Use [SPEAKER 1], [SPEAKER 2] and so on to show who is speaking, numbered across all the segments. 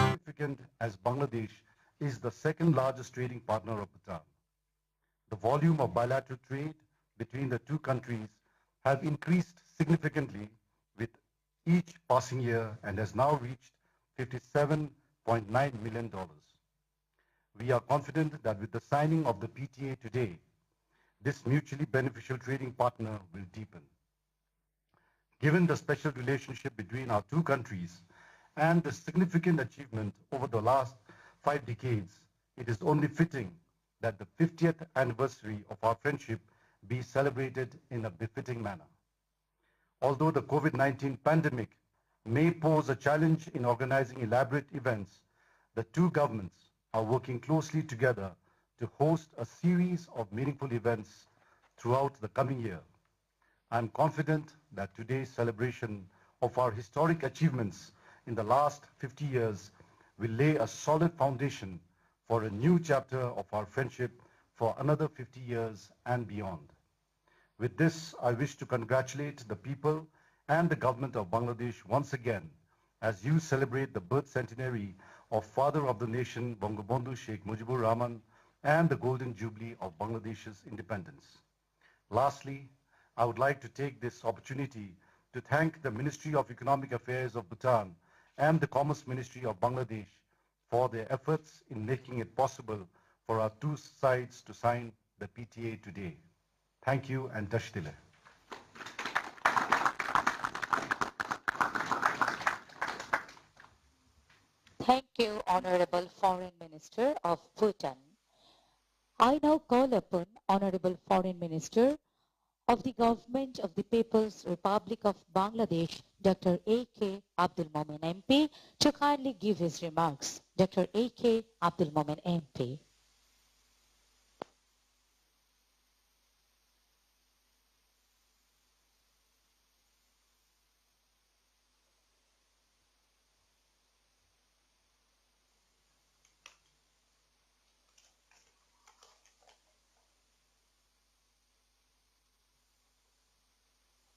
[SPEAKER 1] Significant as Bangladesh is the second largest trading partner of Bhutan. The volume of bilateral trade between the two countries have increased significantly with each passing year and has now reached $57.9 million. We are confident that with the signing of the PTA today, this mutually beneficial trading partner will deepen. Given the special relationship between our two countries and the significant achievement over the last 5 decades, it is only fitting that the 50th anniversary of our friendship be celebrated in a befitting manner. Although the COVID-19 pandemic may pose a challenge in organizing elaborate events, the two governments are working closely together to host a series of meaningful events throughout the coming year. I am confident that today's celebration of our historic achievements in the last 50 years will lay a solid foundation for a new chapter of our friendship for another 50 years and beyond. With this, I wish to congratulate the people and the government of Bangladesh once again as you celebrate the birth centenary of Father of the Nation, Bangabandhu Sheikh Mujibur Rahman, and the Golden Jubilee of Bangladesh's independence. Lastly, I would like to take this opportunity to thank the Ministry of Economic Affairs of Bhutan and the Commerce Ministry of Bangladesh for their efforts in making it possible for our two sides to sign the PTA today. Thank you and Tashdile.
[SPEAKER 2] Thank you, Honorable Foreign Minister of Bhutan. I now call upon Honorable Foreign Minister of the Government of the People's Republic of Bangladesh, Dr. A.K. Abdul Momen MP, to kindly give his remarks. Dr. A.K. Abdul Momen MP.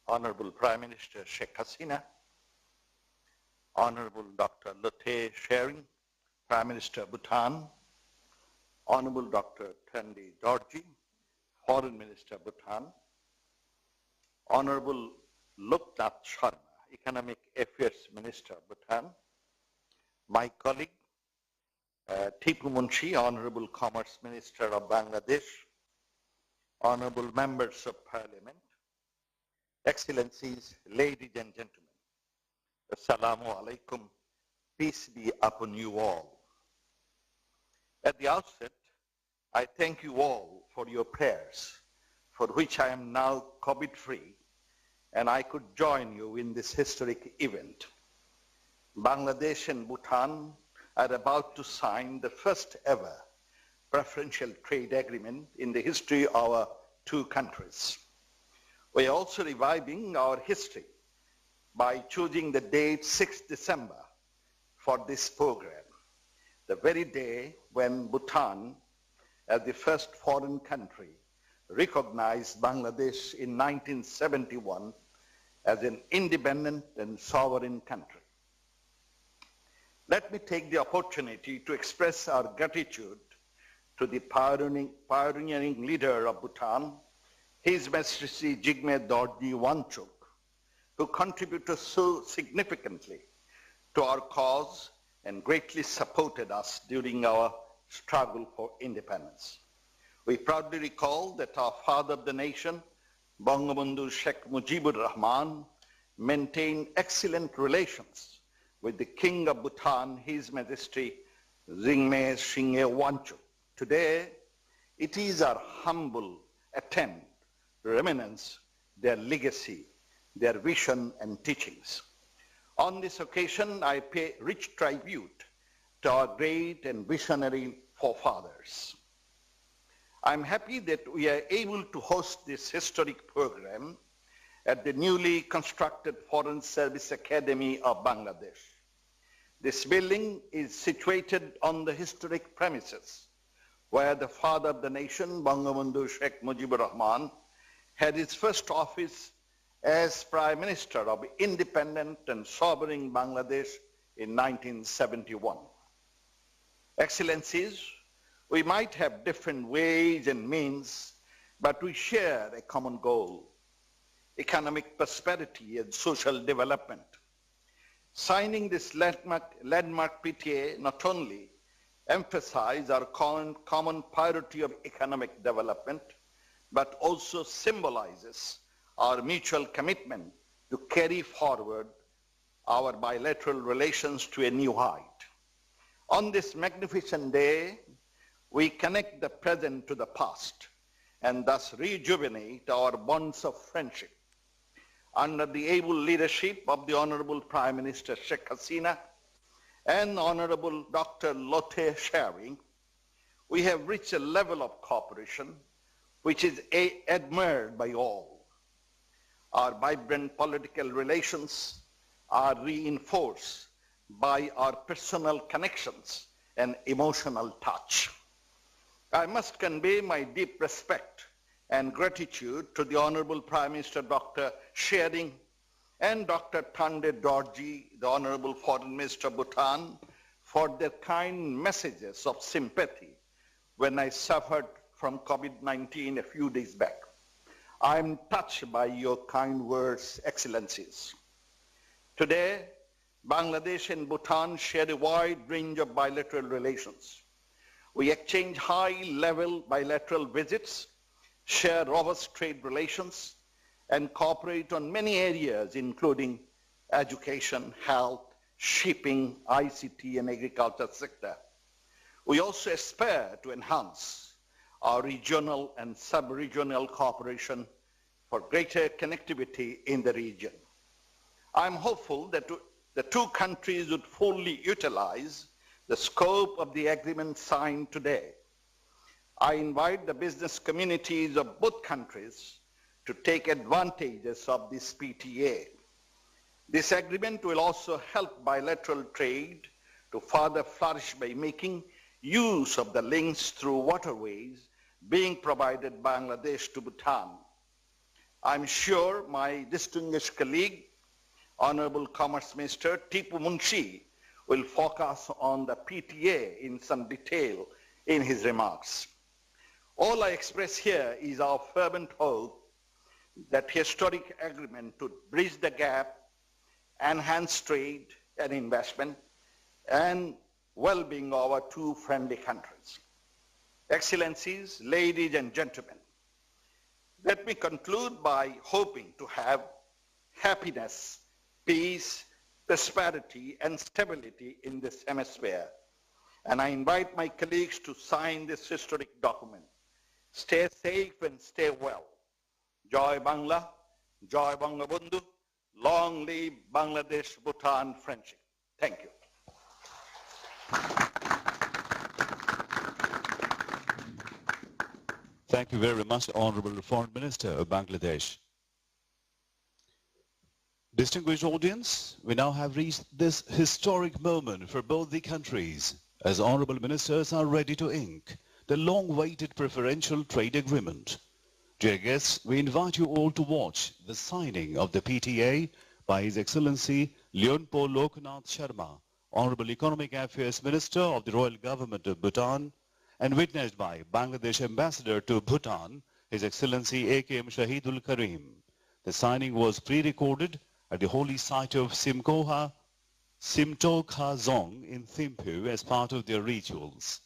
[SPEAKER 3] Honorable Prime Minister Sheikh Hasina, Honorable Dr. Lotte Shering, Prime Minister Bhutan, Honorable Dr. Thandi Dorji, Foreign Minister Bhutan, Honorable Loknath Sharma, Economic Affairs Minister Bhutan, my colleague Tipu Munshi, Honorable Commerce Minister of Bangladesh, Honorable Members of Parliament, Excellencies, ladies and gentlemen, Assalamu alaikum, peace be upon you all. At the outset, I thank you all for your prayers, for which I am now COVID-free, and I could join you in this historic event. Bangladesh and Bhutan are about to sign the first ever preferential trade agreement in the history of our two countries. We are also reviving our history by choosing the date 6 December for this program, the very day when Bhutan, as the first foreign country, recognized Bangladesh in 1971 as an independent and sovereign country. Let me take the opportunity to express our gratitude to the pioneering leader of Bhutan, His Majesty Jigme Dorji Wangchuk, who contributed so significantly to our cause and greatly supported us during our struggle for independence. We proudly recall that our father of the nation, Bangabandhu Sheikh Mujibur Rahman, maintained excellent relations with the King of Bhutan, His Majesty Jigme Singye Wangchuk. Today, it is our humble attempt to reminisce their legacy, their vision and teachings. On this occasion, I pay rich tribute to our great and visionary forefathers. I'm happy that we are able to host this historic program at the newly constructed Foreign Service Academy of Bangladesh. This building is situated on the historic premises where the father of the nation, Bangabandhu Sheikh Mujibur Rahman, had his first office as Prime Minister of independent and sovereign Bangladesh in 1971. Excellencies, we might have different ways and means, but we share a common goal: economic prosperity and social development. Signing this landmark PTA not only emphasizes our common priority of economic development, but also symbolizes our mutual commitment to carry forward our bilateral relations to a new height. On this magnificent day, we connect the present to the past and thus rejuvenate our bonds of friendship. Under the able leadership of the Honorable Prime Minister Sheikh Hasina and Honorable Dr. Lotte Sherry, we have reached a level of cooperation which is admired by all. Our vibrant political relations are reinforced by our personal connections and emotional touch. I must convey my deep respect and gratitude to the Honorable Prime Minister Dr. Shering and Dr. Thande Dorji, the Honorable Foreign Minister of Bhutan, for their kind messages of sympathy when I suffered from COVID-19 a few days back. I am touched by your kind words, Excellencies. Today, Bangladesh and Bhutan share a wide range of bilateral relations. We exchange high-level bilateral visits, share robust trade relations, and cooperate on many areas, including education, health, shipping, ICT, and agriculture sector. We also aspire to enhance our regional and sub-regional cooperation for greater connectivity in the region. I am hopeful that the two countries would fully utilize the scope of the agreement signed today. I invite the business communities of both countries to take advantages of this PTA. This agreement will also help bilateral trade to further flourish by making use of the links through waterways being provided by Bangladesh to Bhutan. I'm sure my distinguished colleague, Honorable Commerce Minister Tipu Munshi, will focus on the PTA in some detail in his remarks. All I express here is our fervent hope that historic agreement to bridge the gap, enhance trade and investment, and well-being of our two friendly countries. Excellencies, ladies and gentlemen, let me conclude by hoping to have happiness, peace, prosperity, and stability in this hemisphere. And I invite my colleagues to sign this historic document. Stay safe and stay well. Joy Bangla, Joy Bangabandhu, long live Bangladesh-Bhutan friendship. Thank you.
[SPEAKER 4] Thank you very much, Honorable Foreign Minister of Bangladesh. Distinguished audience, we now have reached this historic moment for both the countries as Honorable Ministers are ready to ink the long-awaited preferential trade agreement. Dear guests, we invite you all to watch the signing of the PTA by His Excellency Leonpo Loknath Sharma, Honorable Economic Affairs Minister of the Royal Government of Bhutan, and witnessed by Bangladesh Ambassador to Bhutan, His Excellency AKM Shahidul Karim. The signing was pre-recorded at the holy site of Simtokha Zong in Thimphu as part of their rituals.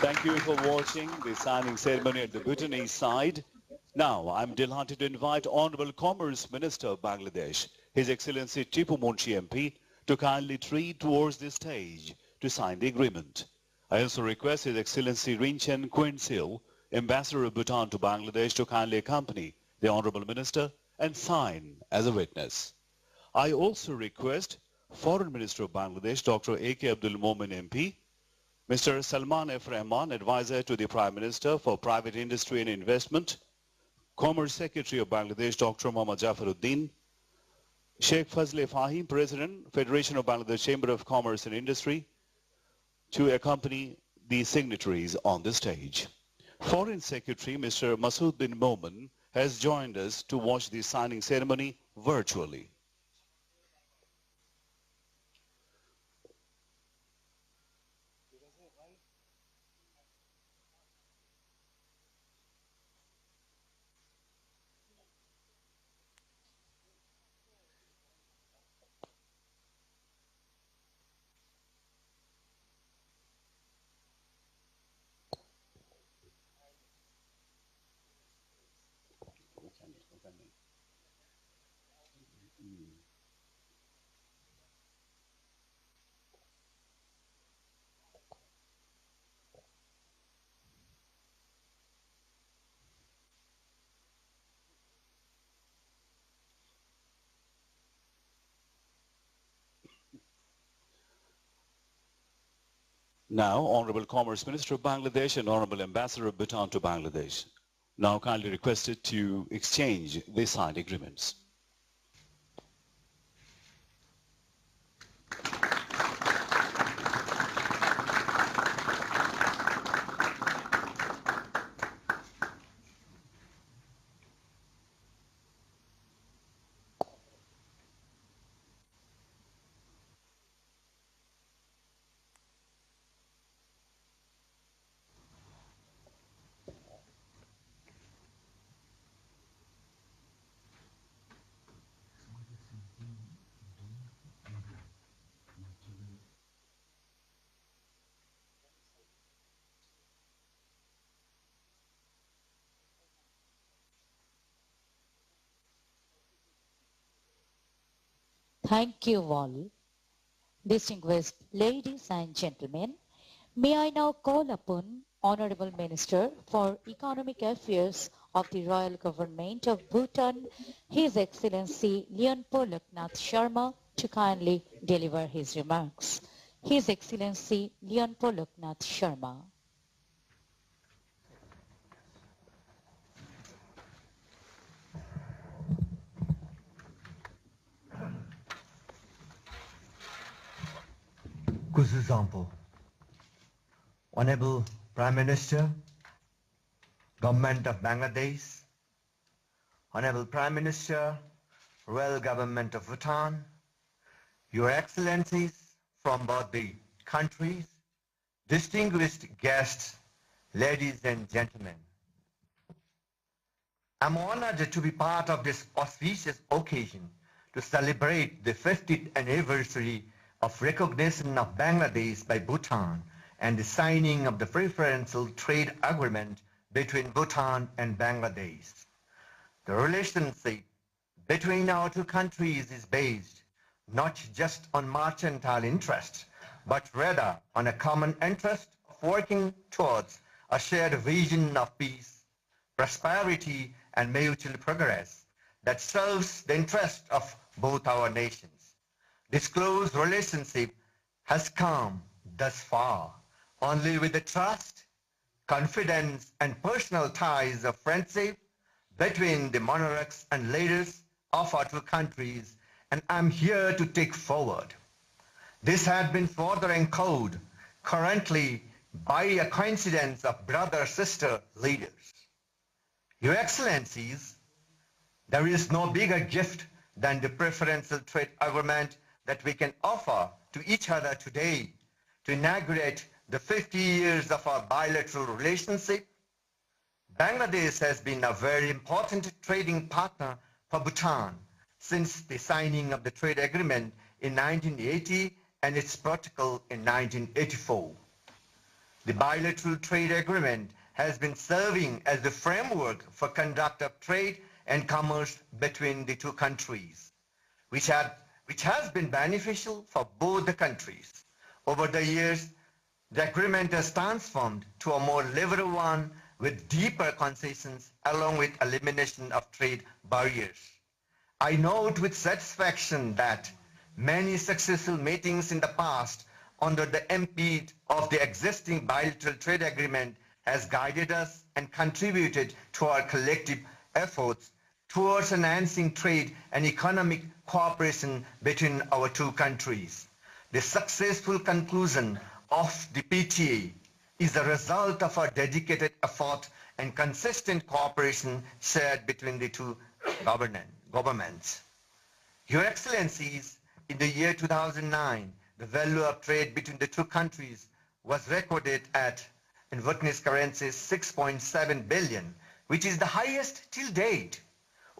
[SPEAKER 4] Thank you for watching the signing ceremony at the Bhutanese side. Now, I'm delighted to invite Honorable Commerce Minister of Bangladesh, His Excellency Tipu Munshi MP, to kindly treat towards the stage to sign the agreement. I also request His Excellency Rinchen Kwensil, Ambassador of Bhutan to Bangladesh, to kindly accompany the Honorable Minister and sign as a witness. I also request Foreign Minister of Bangladesh, Dr. A.K. Abdul Momin MP, Mr. Salman F. Rahman, Advisor to the Prime Minister for Private Industry and Investment, Commerce Secretary of Bangladesh, Dr. Muhammad Jafaruddin, Sheikh Fazle Fahim, President, Federation of Bangladesh Chamber of Commerce and Industry, to accompany the signatories on the stage. Foreign Secretary Mr. Masood bin Momen has joined us to watch the signing ceremony virtually. Now, Honorable Commerce Minister of Bangladesh and Honorable Ambassador of Bhutan to Bangladesh, now kindly requested to exchange the signed agreements.
[SPEAKER 2] Thank you all. Distinguished ladies and gentlemen, may I now call upon Honorable Minister for Economic Affairs of the Royal Government of Bhutan, His Excellency Leonpo Loknath Sharma, to kindly deliver his remarks. His Excellency Leonpo Loknath Sharma.
[SPEAKER 5] Example. Honorable Prime Minister, Government of Bangladesh, Honorable Prime Minister, Royal Government of Bhutan, Your Excellencies from both the countries, distinguished guests, ladies and gentlemen. I'm honored to be part of this auspicious occasion to celebrate the 50th anniversary of recognition of Bangladesh by Bhutan and the signing of the preferential trade agreement between Bhutan and Bangladesh. The relationship between our two countries is based not just on mercantile interest, but rather on a common interest of working towards a shared vision of peace, prosperity, and mutual progress that serves the interest of both our nations. This close relationship has come thus far only with the trust, confidence, and personal ties of friendship between the monarchs and leaders of our two countries, and I'm here to take forward. This had been further encoded currently by a coincidence of brother-sister leaders. Your Excellencies, there is no bigger gift than the preferential trade agreement that we can offer to each other today to inaugurate the 50 years of our bilateral relationship. Bangladesh has been a very important trading partner for Bhutan since the signing of the trade agreement in 1980 and its protocol in 1984. The bilateral trade agreement has been serving as the framework for conduct of trade and commerce between the two countries, which has been beneficial for both the countries. Over the years, the agreement has transformed to a more liberal one with deeper concessions along with elimination of trade barriers. I note with satisfaction that many successful meetings in the past under the impede of the existing bilateral trade agreement has guided us and contributed to our collective efforts towards enhancing trade and economic cooperation between our two countries. The successful conclusion of the PTA is a result of our dedicated effort and consistent cooperation shared between the two governments. Your Excellencies, in the year 2009, the value of trade between the two countries was recorded at, in Vietnamese currency, 6.7 billion, which is the highest till date.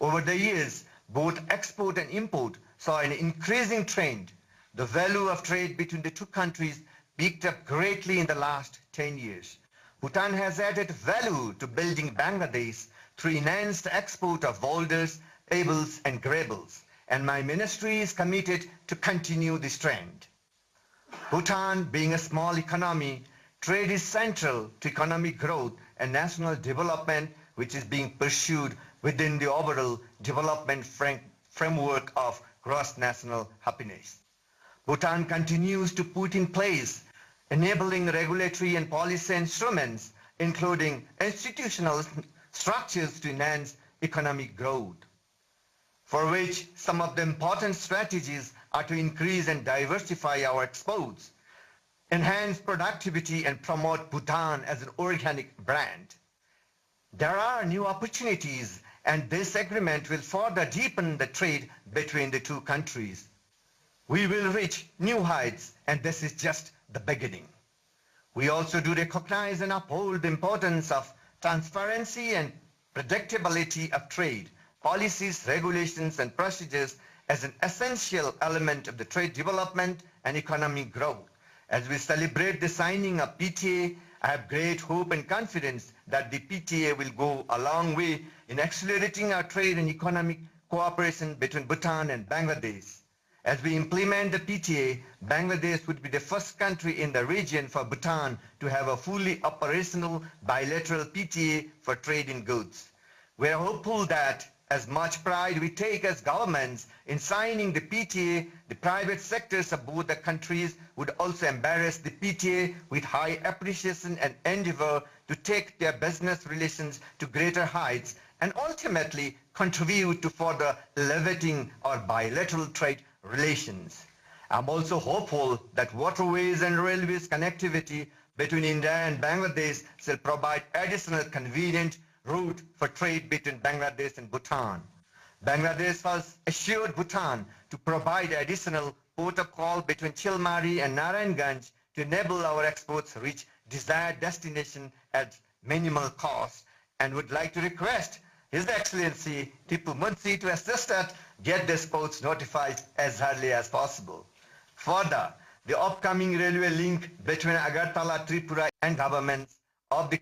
[SPEAKER 5] Over the years, both export and import saw an increasing trend. The value of trade between the two countries picked up greatly in the last 10 years. Bhutan has added value to building Bangladesh through enhanced export of boulders, pebbles and gravels, and my ministry is committed to continue this trend. Bhutan, being a small economy, trade is central to economic growth and national development, which is being pursued within the overall development framework of gross national happiness. Bhutan continues to put in place enabling regulatory and policy instruments, including institutional structures to enhance economic growth, for which some of the important strategies are to increase and diversify our exports, enhance productivity and promote Bhutan as an organic brand. There are new opportunities, and this agreement will further deepen the trade between the two countries. We will reach new heights, and this is just the beginning. We also do recognize and uphold the importance of transparency and predictability of trade, policies, regulations, and procedures as an essential element of the trade development and economic growth. As we celebrate the signing of PTA, I have great hope and confidence that the PTA will go a long way in accelerating our trade and economic cooperation between Bhutan and Bangladesh. As we implement the PTA, Bangladesh would be the first country in the region for Bhutan to have a fully operational bilateral PTA for trade in goods. We are hopeful that as much pride we take as governments in signing the PTA, the private sectors of both the countries would also embrace the PTA with high appreciation and endeavor to take their business relations to greater heights and ultimately contribute to further elevating our bilateral trade relations. I'm also hopeful that waterways and railways connectivity between India and Bangladesh shall provide additional convenient route for trade between Bangladesh and Bhutan. Bangladesh has assured Bhutan to provide additional port of call between Chilmari and Narayanganj to enable our exports to reach desired destination at minimal cost, and would like to request His Excellency Tipu Munshi to assist us get the exports notified as early as possible. Further, the upcoming railway link between Agartala, Tripura and governments of the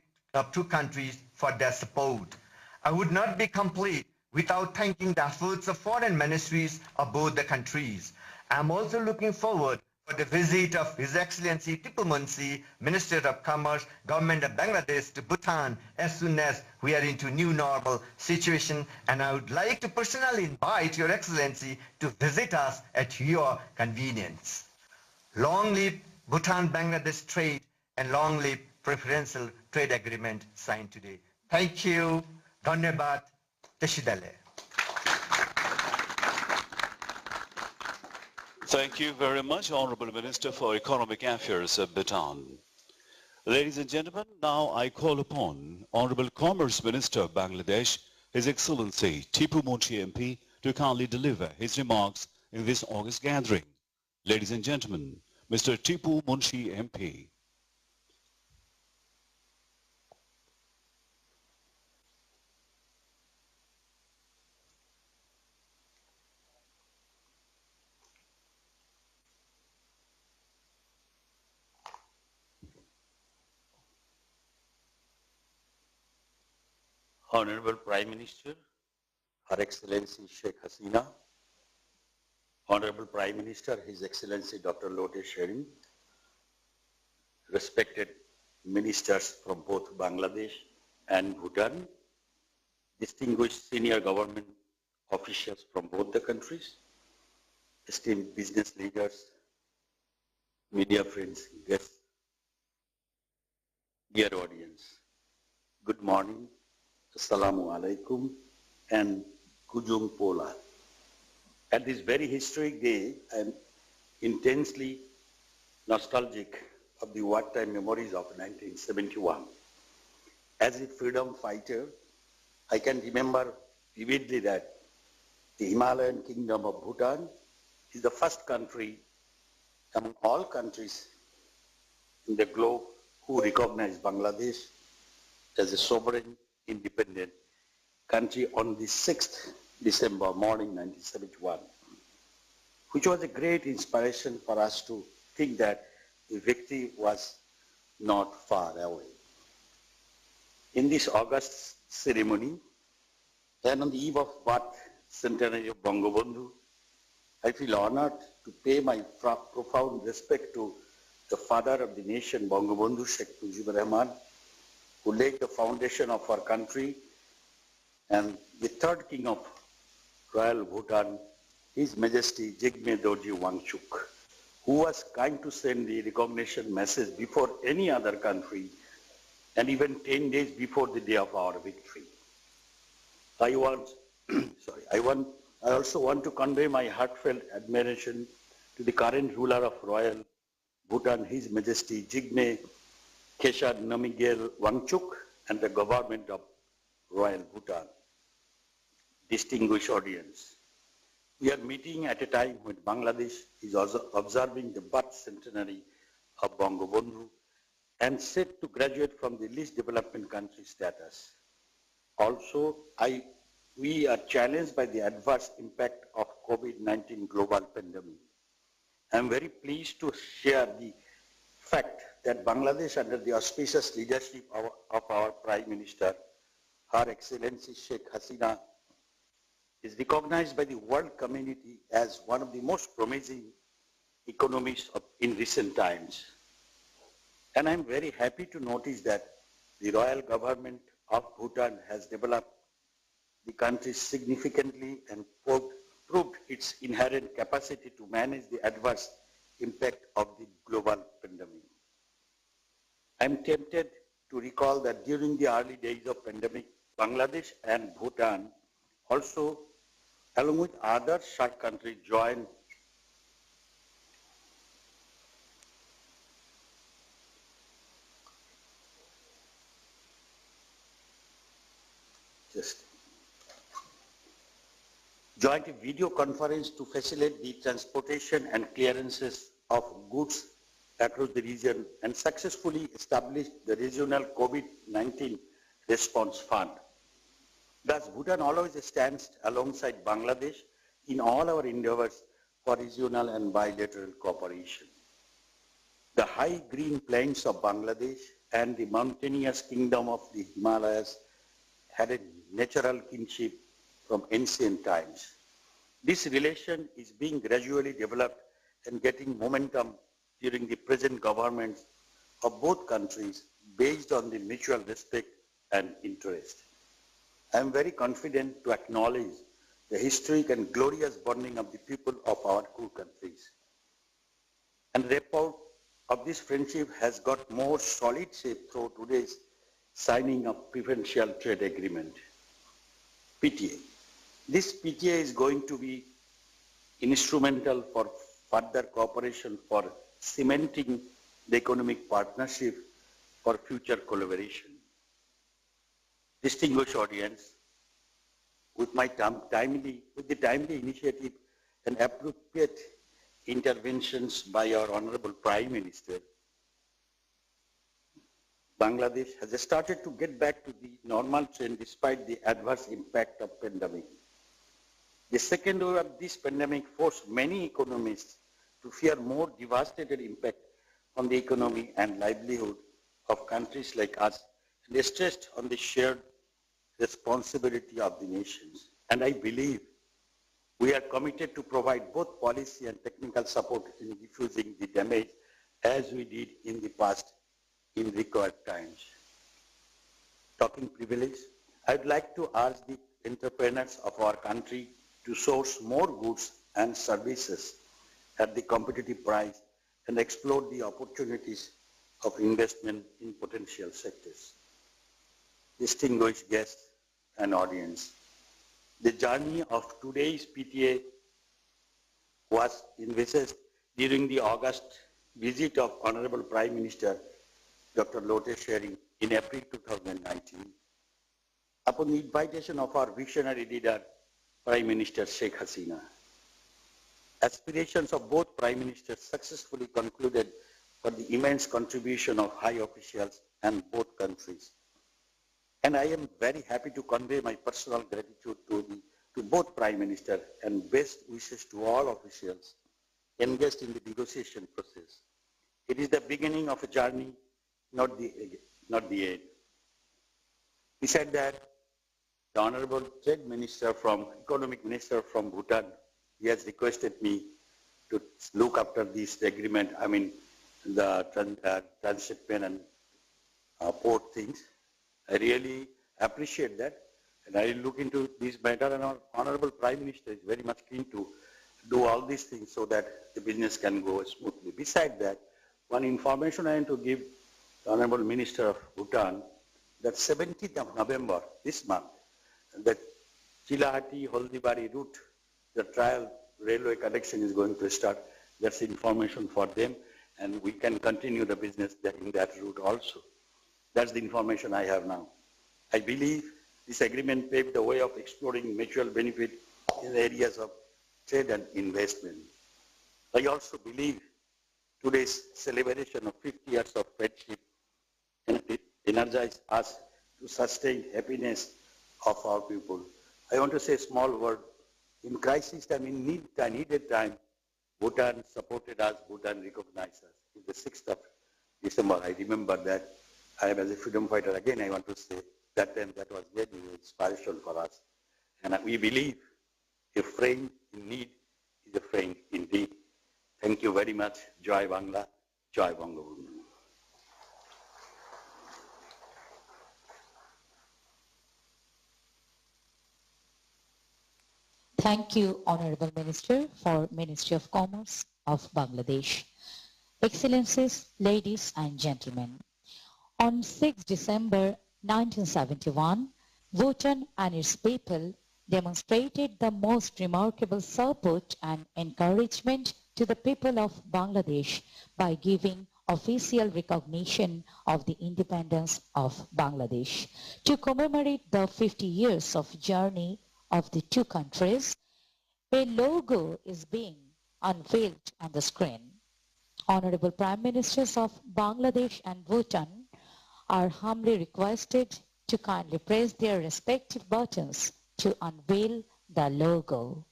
[SPEAKER 5] two countries for their support. I would not be complete without thanking the efforts of foreign ministries of both the countries. I am also looking forward for the visit of His Excellency Tipu Munshi, Minister of Commerce, Government of Bangladesh to Bhutan as soon as we are into new normal situation, and I would like to personally invite Your Excellency to visit us at your convenience. Long live Bhutan-Bangladesh trade, and long live preferential trade agreement signed today. Thank you. Dhanyabad. Teshidale.
[SPEAKER 4] Thank you very much, Honorable Minister for Economic Affairs of Bhutan. Ladies and gentlemen, now I call upon Honorable Commerce Minister of Bangladesh, His Excellency Tipu Munshi MP, to kindly deliver his remarks in this August gathering. Ladies and gentlemen, Mr. Tipu Munshi MP.
[SPEAKER 6] Honorable Prime Minister, Her Excellency Sheikh Hasina, Honorable Prime Minister, His Excellency Dr. Lote Sherrin, respected ministers from both Bangladesh and Bhutan, distinguished senior government officials from both the countries, esteemed business leaders, media friends, guests, dear audience, good morning, Assalamu alaikum, and Kujung Pola. At this very historic day, I am intensely nostalgic of the wartime memories of 1971. As a freedom fighter, I can remember vividly that the Himalayan kingdom of Bhutan is the first country among all countries in the globe who recognized Bangladesh as a sovereign, independent country on the 6th December morning 1971, which was a great inspiration for us to think that the victory was not far away. In this August ceremony, and on the eve of birth centenary of Bangabandhu, I feel honored to pay my profound respect to the father of the nation, Bangabandhu Sheikh Mujibur Rahman, who laid the foundation of our country, and the third king of Royal Bhutan, His Majesty Jigme Dorji Wangchuk, who was kind to send the recognition message before any other country and even 10 days before the day of our victory. I also want to convey my heartfelt admiration to the current ruler of Royal Bhutan, His Majesty Jigme Khesar Namgyel Wangchuk, and the government of Royal Bhutan. Distinguished audience, we are meeting at a time when Bangladesh is also observing the birth centenary of Bangabandhu and set to graduate from the least development country status. Also, we are challenged by the adverse impact of COVID-19 global pandemic. I am very pleased to share the fact that Bangladesh, under the auspicious leadership of our Prime Minister, Her Excellency Sheikh Hasina, is recognized by the world community as one of the most promising economies in recent times. And I'm very happy to notice that the royal government of Bhutan has developed the country significantly and proved its inherent capacity to manage the adverse impact of the global pandemic. I'm tempted to recall that during the early days of pandemic, Bangladesh and Bhutan also, along with other SAARC countries, joined a video conference to facilitate the transportation and clearances of goods across the region and successfully established the regional COVID-19 response fund. Thus, Bhutan always stands alongside Bangladesh in all our endeavors for regional and bilateral cooperation. The high green plains of Bangladesh and the mountainous kingdom of the Himalayas had a natural kinship from ancient times. This relation is being gradually developed and getting momentum during the present governments of both countries based on the mutual respect and interest. I am very confident to acknowledge the historic and glorious bonding of the people of our two countries. And the report of this friendship has got more solid shape through today's signing of preferential trade agreement, PTA. This PTA is going to be instrumental for further cooperation for cementing the economic partnership for future collaboration. Distinguished audience, with the timely initiative and appropriate interventions by our Honorable Prime Minister, Bangladesh has started to get back to the normal trend despite the adverse impact of pandemic. The second wave of this pandemic forced many economists to fear more devastated impact on the economy and livelihood of countries like us, and stressed on the shared responsibility of the nations. And I believe we are committed to provide both policy and technical support in diffusing the damage as we did in the past in required times. Talking privilege, I'd like to urge the entrepreneurs of our country to source more goods and services at the competitive price and explore the opportunities of investment in potential sectors. Distinguished guests and audience, the journey of today's PTA was envisaged during the August visit of Honorable Prime Minister Dr. Lote Shering in April 2019. Upon the invitation of our visionary leader, Prime Minister Sheikh Hasina. Aspirations of both Prime Ministers successfully concluded for the immense contribution of high officials and both countries. And I am very happy to convey my personal gratitude to both Prime Minister and best wishes to all officials engaged in the negotiation process. It is the beginning of a journey, not the end. Besides that, the Honorable Trade Minister Economic Minister from Bhutan, he has requested me to look after this agreement, the transshipment and port things. I really appreciate that, and I will look into this matter, and our Honorable Prime Minister is very much keen to do all these things so that the business can go smoothly. Besides that, one information I want to give the Honorable Minister of Bhutan, that 17th of November, this month, the Chilahati-Holdibari route, the trial railway connection is going to start. That's information for them, and we can continue the business in that route also. That's the information I have now. I believe this agreement paved the way of exploring mutual benefit in the areas of trade and investment. I also believe today's celebration of 50 years of friendship energizes us to sustain happiness of our people. I want to say a small word. In crisis time, in needed time, Bhutan supported us, Bhutan recognized us. It's the 6th of December, I remember that. I am as a freedom fighter, again I want to say, that time that was very inspirational for us. And we believe a friend in need is a friend indeed. Thank you very much. Jai Bangla, Jai Bangabandhu.
[SPEAKER 2] Thank you, Honorable Minister for Ministry of Commerce of Bangladesh. Excellencies, ladies and gentlemen, on 6 December 1971, Bhutan and its people demonstrated the most remarkable support and encouragement to the people of Bangladesh by giving official recognition of the independence of Bangladesh. To commemorate the 50 years of journey of the two countries, a logo is being unveiled on the screen. Honorable Prime Ministers of Bangladesh and Bhutan are humbly requested to kindly press their respective buttons to unveil the logo.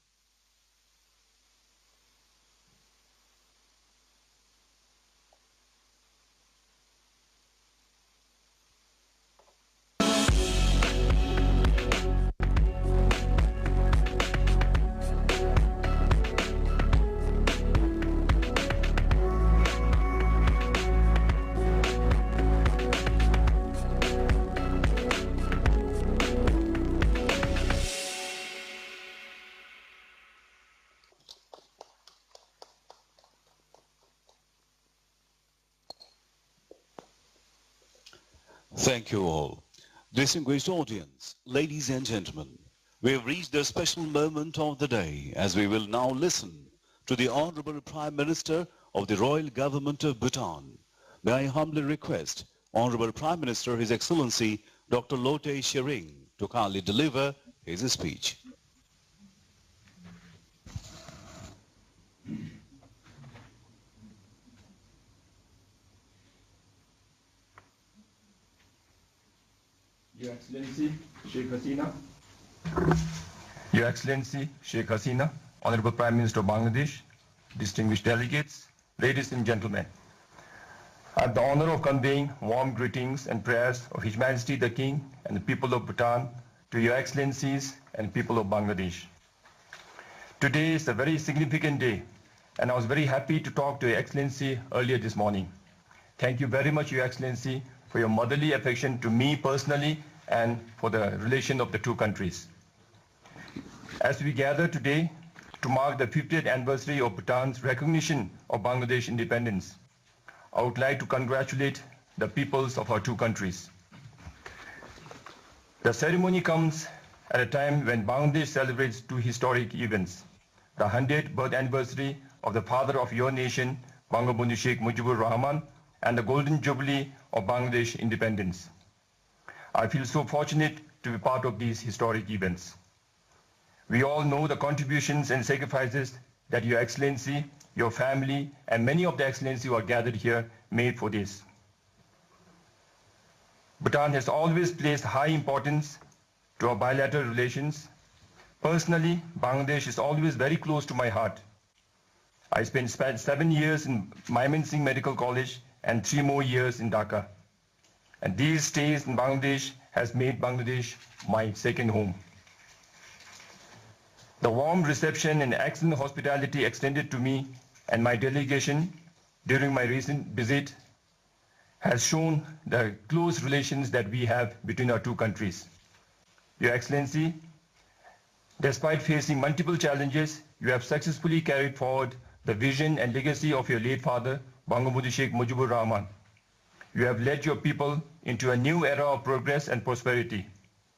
[SPEAKER 4] Thank you all. Distinguished audience, ladies and gentlemen, we have reached the special moment of the day as we will now listen to the Honorable Prime Minister of the Royal Government of Bhutan. May I humbly request Honorable Prime Minister, His Excellency Dr. Lote Shering, to kindly deliver his speech.
[SPEAKER 7] Your Excellency Sheikh Hasina, Your Excellency Sheikh Hasina, Honorable Prime Minister of Bangladesh, distinguished delegates, ladies and gentlemen. I have the honor of conveying warm greetings and prayers of His Majesty the King and the people of Bhutan to Your Excellencies and people of Bangladesh. Today is a very significant day, and I was very happy to talk to Your Excellency earlier this morning. Thank you very much, Your Excellency, for your motherly affection to me personally and for the relation of the two countries. As we gather today to mark the 50th anniversary of Bhutan's recognition of Bangladesh independence, I would like to congratulate the peoples of our two countries. The ceremony comes at a time when Bangladesh celebrates two historic events: the 100th birth anniversary of the father of your nation, Bangabandhu Sheikh Mujibur Rahman, and the golden jubilee of Bangladesh independence. I feel so fortunate to be part of these historic events. We all know the contributions and sacrifices that Your Excellency, your family, and many of the Excellencies who are gathered here made for this. Bhutan has always placed high importance to our bilateral relations. Personally, Bangladesh is always very close to my heart. I spent 7 years in Mymensingh Medical College and 3 more years in Dhaka. And these stays in Bangladesh has made Bangladesh my second home. The warm reception and excellent hospitality extended to me and my delegation during my recent visit has shown the close relations that we have between our two countries. Your Excellency, despite facing multiple challenges, you have successfully carried forward the vision and legacy of your late father, Bangabandhu Sheikh Mujibur Rahman. You have led your people into a new era of progress and prosperity.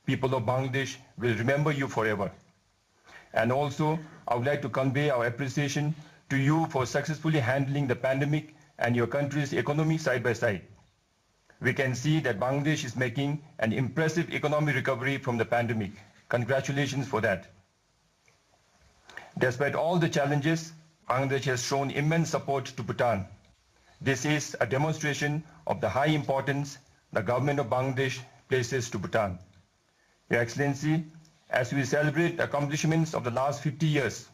[SPEAKER 7] People of Bangladesh will remember you forever. And also, I would like to convey our appreciation to you for successfully handling the pandemic and your country's economy side by side. We can see that Bangladesh is making an impressive economic recovery from the pandemic. Congratulations for that. Despite all the challenges, Bangladesh has shown immense support to Bhutan. This is a demonstration of the high importance the government of Bangladesh places to Bhutan. Your Excellency, as we celebrate the accomplishments of the last 50 years,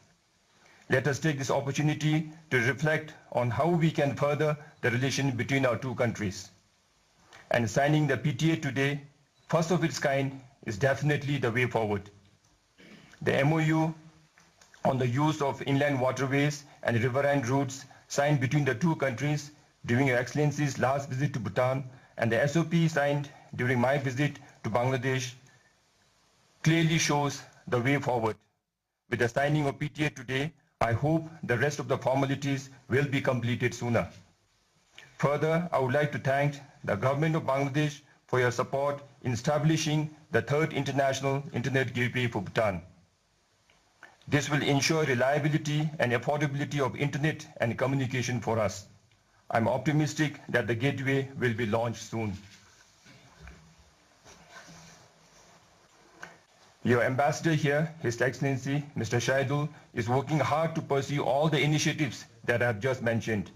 [SPEAKER 7] let us take this opportunity to reflect on how we can further the relation between our two countries. And signing the PTA today, first of its kind, is definitely the way forward. The MOU on the use of inland waterways and riverine routes signed between the two countries during Your Excellency's last visit to Bhutan and the SOP signed during my visit to Bangladesh clearly shows the way forward. With the signing of PTA today, I hope the rest of the formalities will be completed sooner. Further, I would like to thank the government of Bangladesh for your support in establishing the third international internet gateway for Bhutan. This will ensure reliability and affordability of internet and communication for us. I'm optimistic that the gateway will be launched soon. Your ambassador here, His Excellency Mr. Shahidul, is working hard to pursue all the initiatives that I have just mentioned.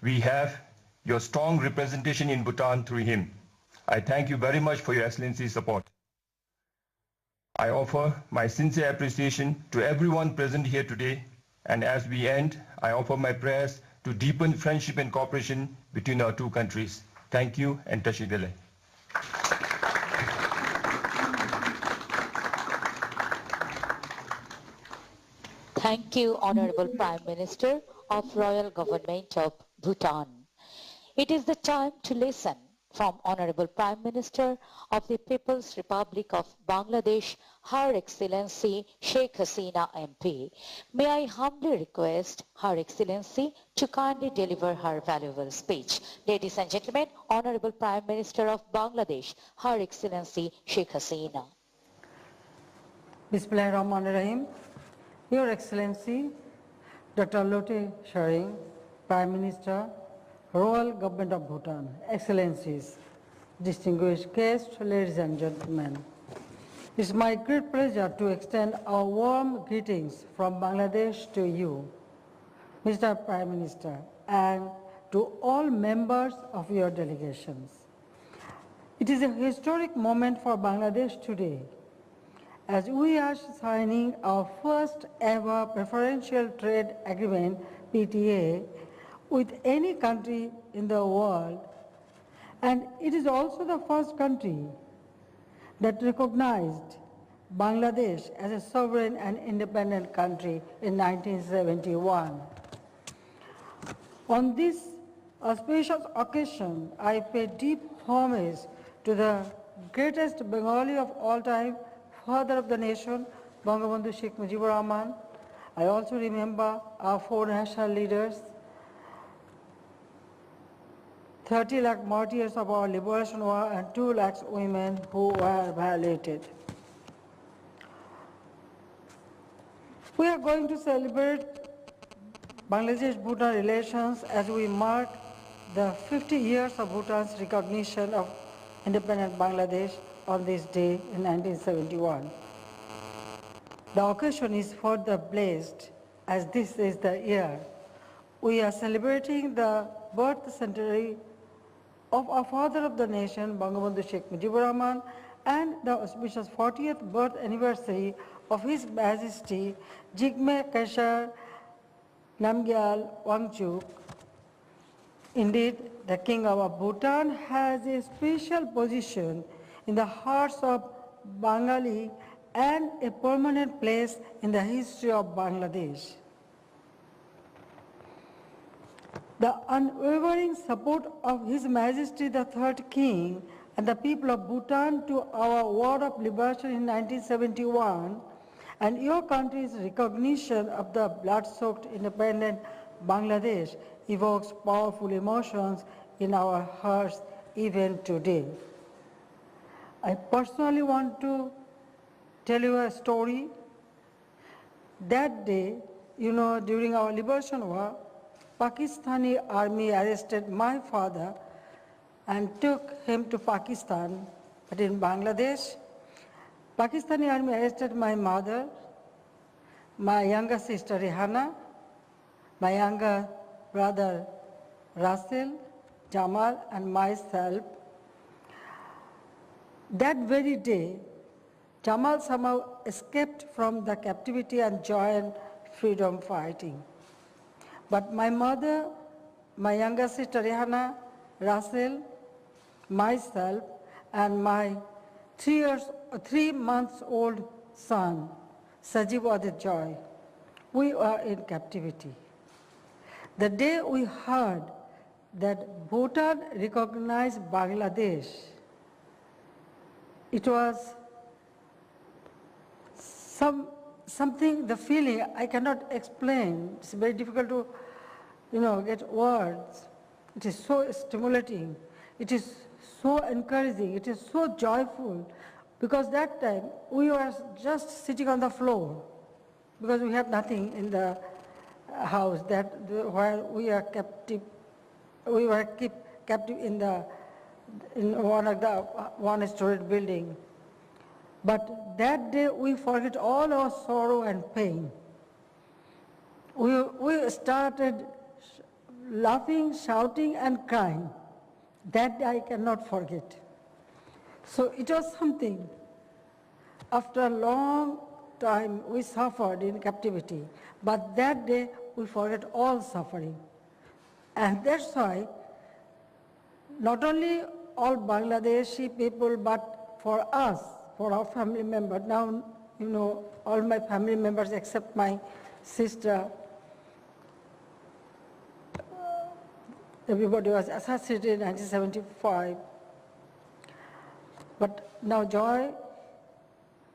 [SPEAKER 7] We have your strong representation in Bhutan through him. I thank you very much for Your Excellency's support. I offer my sincere appreciation to everyone present here today, and as we end, I offer my prayers to deepen friendship and cooperation between our two countries. Thank you and Tashidele.
[SPEAKER 2] Thank you, Honorable Prime Minister of Royal Government of Bhutan. It is the time to listen from Honorable Prime Minister of the People's Republic of Bangladesh, Her Excellency Sheikh Hasina MP. May I humbly request Her Excellency to kindly deliver her valuable speech. Ladies and gentlemen, Honorable Prime Minister of Bangladesh, Her Excellency Sheikh Hasina.
[SPEAKER 8] Bismillahirrahmanirrahim. Your Excellency, Dr. Lote Tshering, Prime Minister, Royal Government of Bhutan, Excellencies, distinguished guests, ladies and gentlemen. It's my great pleasure to extend our warm greetings from Bangladesh to you, Mr. Prime Minister, and to all members of your delegations. It is a historic moment for Bangladesh today, as we are signing our first ever preferential trade agreement, PTA, with any country in the world, and it is also the first country that recognized Bangladesh as a sovereign and independent country in 1971. On this auspicious occasion, I pay deep homage to the greatest Bengali of all time, father of the nation, Bangabandhu Sheikh Mujibur Rahman. I also remember our four national leaders, 30 lakh martyrs of our liberation war and 2 lakhs women who were violated. We are going to celebrate Bangladesh-Bhutan relations as we mark the 50 years of Bhutan's recognition of independent Bangladesh on this day in 1971. The occasion is further blessed as this is the year we are celebrating the birth centenary of our father of the nation, Bangabandhu Sheikh Mujibur Rahman, and the auspicious 40th birth anniversary of His Majesty Jigme Khesar Namgyal Wangchuk. Indeed, the King of Bhutan has a special position in the hearts of Bengali and a permanent place in the history of Bangladesh. The unwavering support of His Majesty the Third King and the people of Bhutan to our war of liberation in 1971 and your country's recognition of the blood-soaked independent Bangladesh evokes powerful emotions in our hearts even today. I personally want to tell you a story. That day, during our liberation war, Pakistani army arrested my father and took him to Pakistan. But in Bangladesh, Pakistani army arrested my mother, my younger sister Rehana, my younger brother Russell, Jamal, and myself. That very day, Jamal somehow escaped from the captivity and joined freedom fighting. But my mother, my younger sister Rehana, Russell, myself, and my 3 months old son, Sajiv Adejoy, we were in captivity. The day we heard that Bhutan recognized Bangladesh, it was something, the feeling I cannot explain. It's very difficult to, get words. It is so stimulating. It is so encouraging. It is so joyful. Because that time we were just sitting on the floor because we had nothing in the house where we are captive. We were kept captive in one of the one-story building. But that day we forget all our sorrow and pain. We started laughing, shouting, and crying. That day I cannot forget. So it was something. After a long time we suffered in captivity, but that day we forget all suffering. And that's why not only all Bangladeshi people, but for us, for our family members. Now, all my family members except my sister, everybody was assassinated in 1975. But now Joy,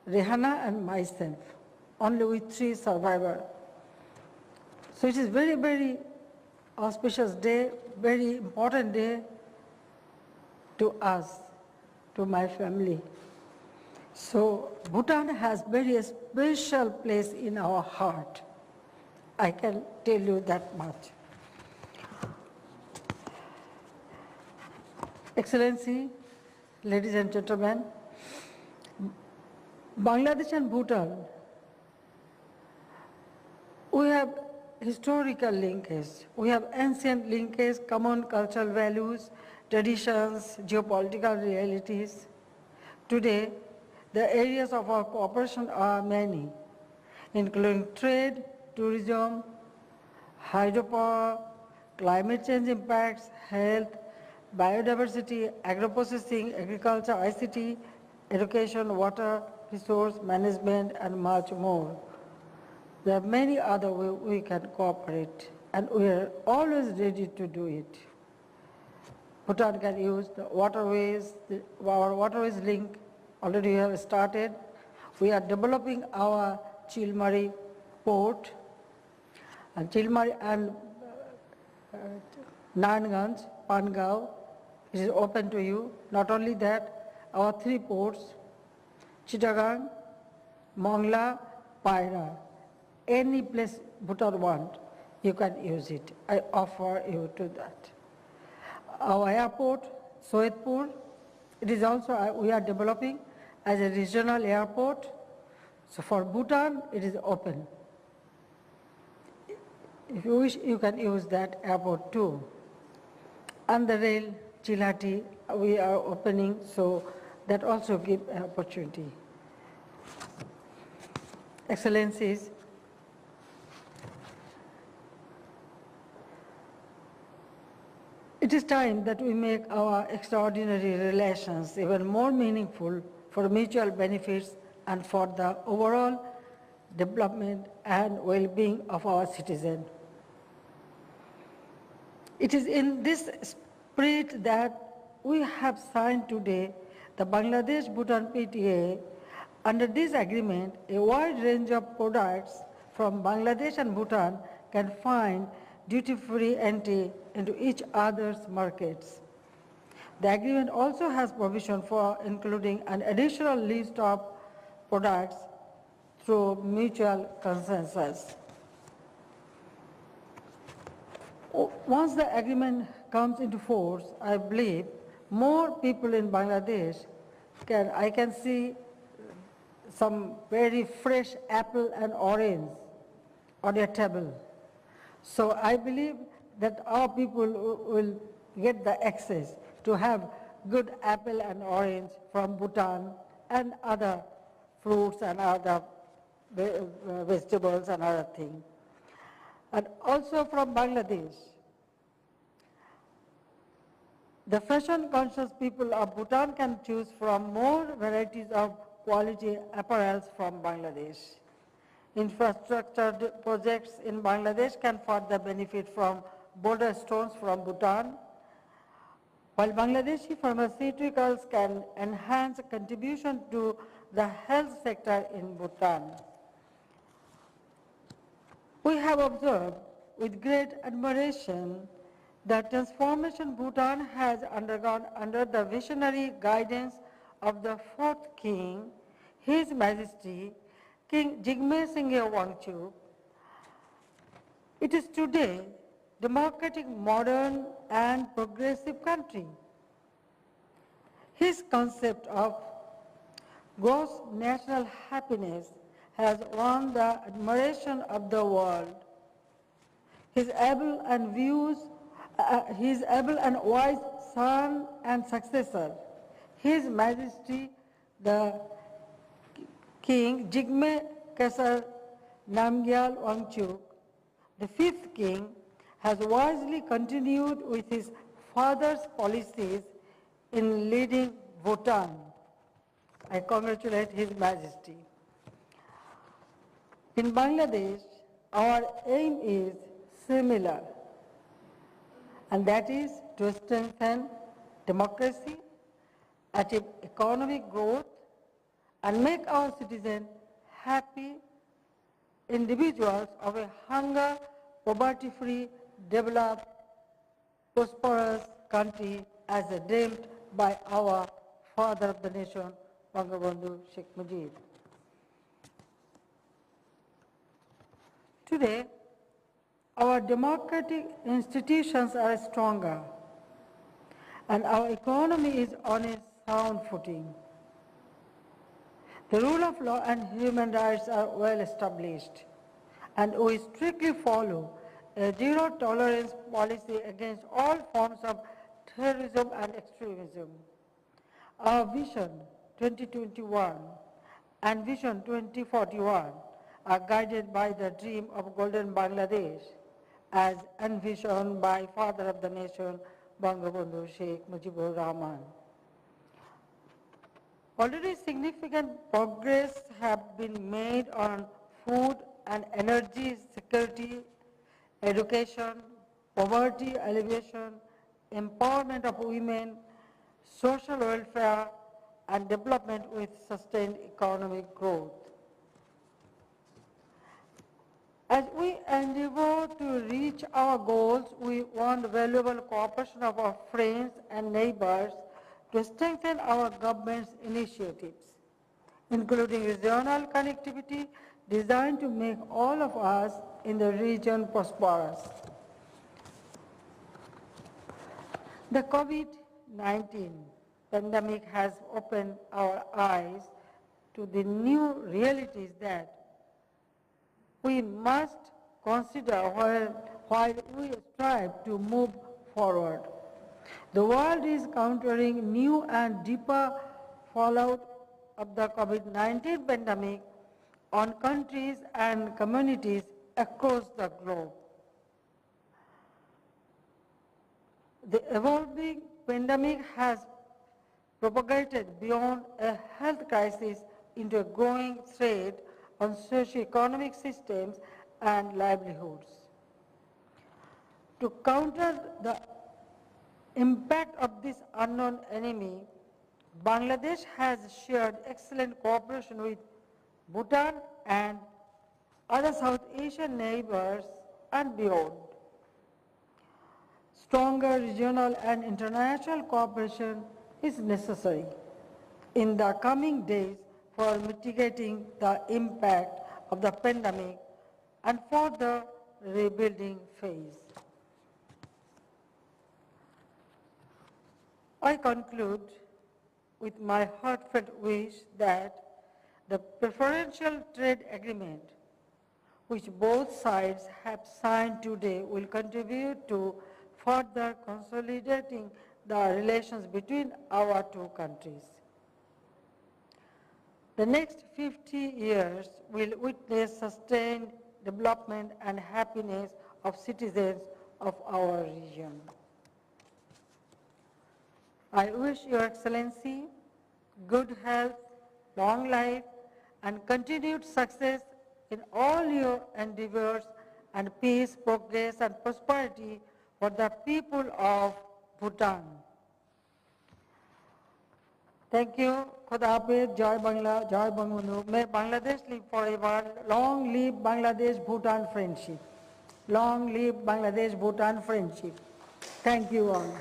[SPEAKER 8] Rehana, and myself, only we 3 survivors. So it is very, very auspicious day, very important day to us, to my family. So Bhutan has very special place in our heart. I can tell you that much. Excellency, ladies and gentlemen, Bangladesh and Bhutan, we have historical linkage, we have ancient linkage, common cultural values, traditions, geopolitical realities. Today, the areas of our cooperation are many, including trade, tourism, hydropower, climate change impacts, health, biodiversity, agro-processing, agriculture, ICT, education, water, resource management, and much more. There are many other ways we can cooperate, and we are always ready to do it. Bhutan can use the waterways, our waterways link already have started. We are developing our Chilmari port, and Chilmari and Nanganj, Pangao, it is open to you. Not only that, our 3 ports, Chittagong, Mongla, Paira, any place Bhutan want, you can use it. I offer you to that. Our airport, Soetpur, it is also, we are developing as a regional airport. So for Bhutan, it is open. If you wish, you can use that airport too. And the rail, Chilhati, we are opening, so that also gives an opportunity. Excellencies, it is time that we make our extraordinary relations even more meaningful for mutual benefits and for the overall development and well-being of our citizens. It is in this spirit that we have signed today the Bangladesh-Bhutan PTA. Under this agreement, a wide range of products from Bangladesh and Bhutan can find duty-free entry into each other's markets. The agreement also has provision for including an additional list of products through mutual consensus. Once the agreement comes into force, I believe more people in Bangladesh I can see some very fresh apple and orange on their table. So I believe that our people will get the access to have good apple and orange from Bhutan and other fruits and other vegetables and other things. And also from Bangladesh. The fashion-conscious people of Bhutan can choose from more varieties of quality apparels from Bangladesh. Infrastructure projects in Bangladesh can further benefit from border stones from Bhutan, while Bangladeshi pharmaceuticals can enhance contribution to the health sector in Bhutan. We have observed with great admiration the transformation Bhutan has undergone under the visionary guidance of the 4th King, His Majesty, King Jigme Singye Wangchuck. It is today a democratic, modern, and progressive country. His concept of gross national happiness has won the admiration of the world. His able and wise son and successor, His Majesty the King Jigme Kesar Namgyal Wangchuck, the 5th King, has wisely continued with his father's policies in leading Bhutan. I congratulate His Majesty. In Bangladesh, our aim is similar, and that is to strengthen democracy, achieve economic growth, and make our citizens happy individuals of a hunger, poverty-free, developed, prosperous country as dreamed by our father of the nation, Bangabandhu Sheikh Mujib. Today, our democratic institutions are stronger, and our economy is on a sound footing. The rule of law and human rights are well established, and we strictly follow a zero-tolerance policy against all forms of terrorism and extremism. Our Vision 2021 and Vision 2041 are guided by the dream of Golden Bangladesh, as envisioned by Father of the Nation, Bangabandhu Sheikh Mujibur Rahman. Already significant progress have been made on food and energy security, education, poverty alleviation, empowerment of women, social welfare, and development with sustained economic growth. As we endeavor to reach our goals, we want valuable cooperation of our friends and neighbors to strengthen our government's initiatives, including regional connectivity designed to make all of us in the region prosperous. The COVID-19 pandemic has opened our eyes to the new realities that we must consider while we strive to move forward. The world is countering new and deeper fallout of the COVID-19 pandemic on countries and communities across the globe. The evolving pandemic has propagated beyond a health crisis into a growing threat on socio-economic systems and livelihoods. To counter the impact of this unknown enemy, Bangladesh has shared excellent cooperation with Bhutan and other South Asian neighbors and beyond. Stronger regional and international cooperation is necessary in the coming days for mitigating the impact of the pandemic and for the rebuilding phase. I conclude with my heartfelt wish that the preferential trade agreement which both sides have signed today will contribute to further consolidating the relations between our two countries. The next 50 years will witness sustained development and happiness of citizens of our region. I wish Your Excellency good health, long life, and continued success in all your endeavors, and peace, progress, and prosperity for the people of Bhutan. Thank you. Khuda Hafiz, Jai Bangla, Jai Bangabandhu. May Bangladesh live forever. Long live Bangladesh-Bhutan friendship. Long live Bangladesh-Bhutan friendship. Thank you all.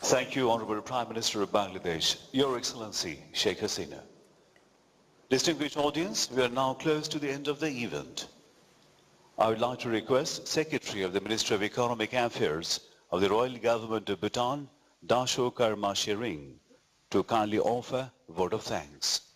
[SPEAKER 4] Thank you, Honorable Prime Minister of Bangladesh, Your Excellency Sheikh Hasina. Distinguished audience, we are now close to the end of the event. I would like to request Secretary of the Ministry of Economic Affairs of the Royal Government of Bhutan, Dasho Karma Shering, to kindly offer a vote of thanks.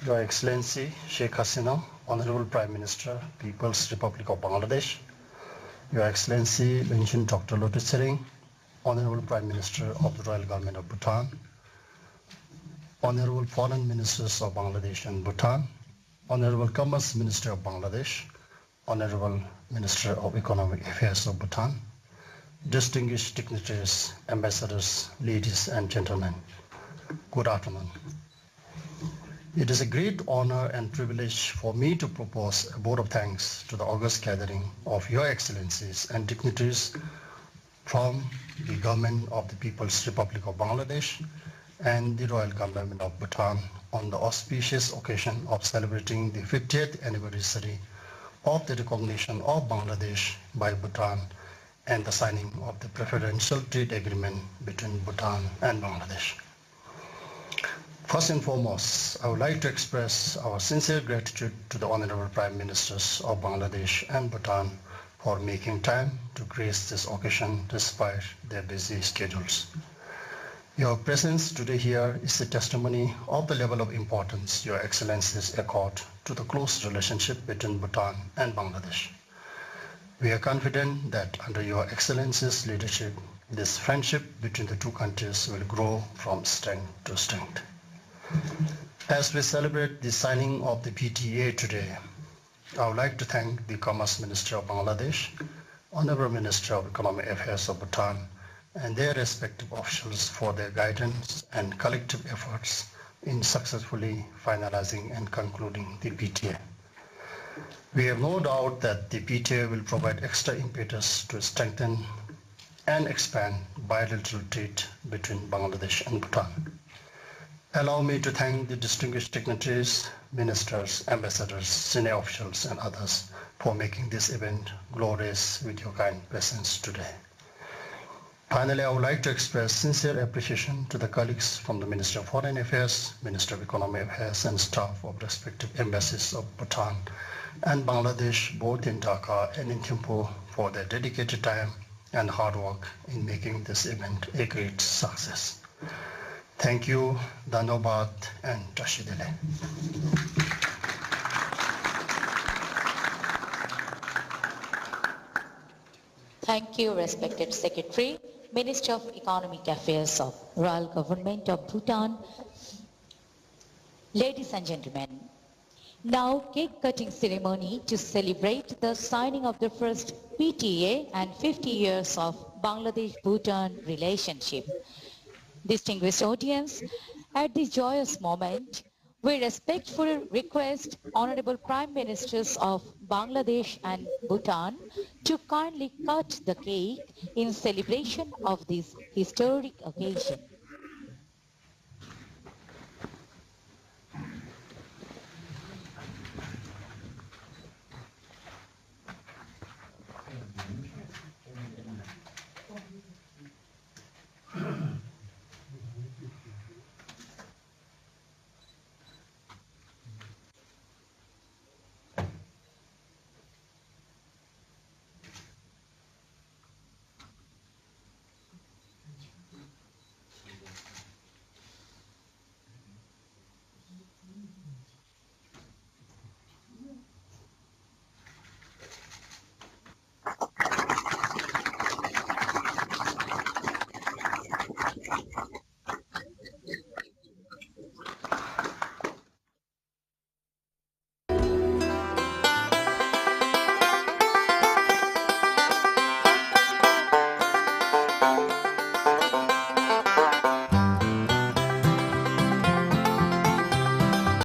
[SPEAKER 9] Your Excellency Sheikh Hasina, Honorable Prime Minister, People's Republic of Bangladesh, Your Excellency mentioned Dr. Lote Tshering, Honorable Prime Minister of the Royal Government of Bhutan, Honorable Foreign Ministers of Bangladesh and Bhutan, Honorable Commerce Minister of Bangladesh, Honorable Minister of Economic Affairs of Bhutan, distinguished dignitaries, ambassadors, ladies and gentlemen, good afternoon. It is a great honor and privilege for me to propose a vote of thanks to the august gathering of Your Excellencies and dignitaries from the Government of the People's Republic of Bangladesh and the Royal Government of Bhutan on the auspicious occasion of celebrating the 50th anniversary of the recognition of Bangladesh by Bhutan and the signing of the preferential trade agreement between Bhutan and Bangladesh. First and foremost, I would like to express our sincere gratitude to the Honorable Prime Ministers of Bangladesh and Bhutan for making time to grace this occasion despite their busy schedules. Your presence today here is a testimony of the level of importance Your Excellencies accord to the close relationship between Bhutan and Bangladesh. We are confident that under Your Excellencies' leadership, this friendship between the two countries will grow from strength to strength. As we celebrate the signing of the PTA today, I would like to thank the Commerce Minister of Bangladesh, Honorable Minister of Economic Affairs of Bhutan, and their respective officials for their guidance and collective efforts in successfully finalizing and concluding the PTA. We have no doubt that the PTA will provide extra impetus to strengthen and expand bilateral trade between Bangladesh and Bhutan. Allow me to thank the distinguished dignitaries, ministers, ambassadors, senior officials, and others for making this event glorious with your kind presence today. Finally, I would like to express sincere appreciation to the colleagues from the Ministry of Foreign Affairs, Ministry of Economic Affairs, and staff of respective embassies of Bhutan and Bangladesh, both in Dhaka and in Thimphu, for their dedicated time and hard work in making this event a great success. Thank you, Dhanobad, and Tashidele.
[SPEAKER 2] Thank you, respected Secretary, Minister of Economic Affairs of Royal Government of Bhutan. Ladies and gentlemen, now cake cutting ceremony to celebrate the signing of the first PTA and 50 years of Bangladesh-Bhutan relationship. Distinguished audience, at this joyous moment, we respectfully request Honorable Prime Ministers of Bangladesh and Bhutan to kindly cut the cake in celebration of this historic occasion.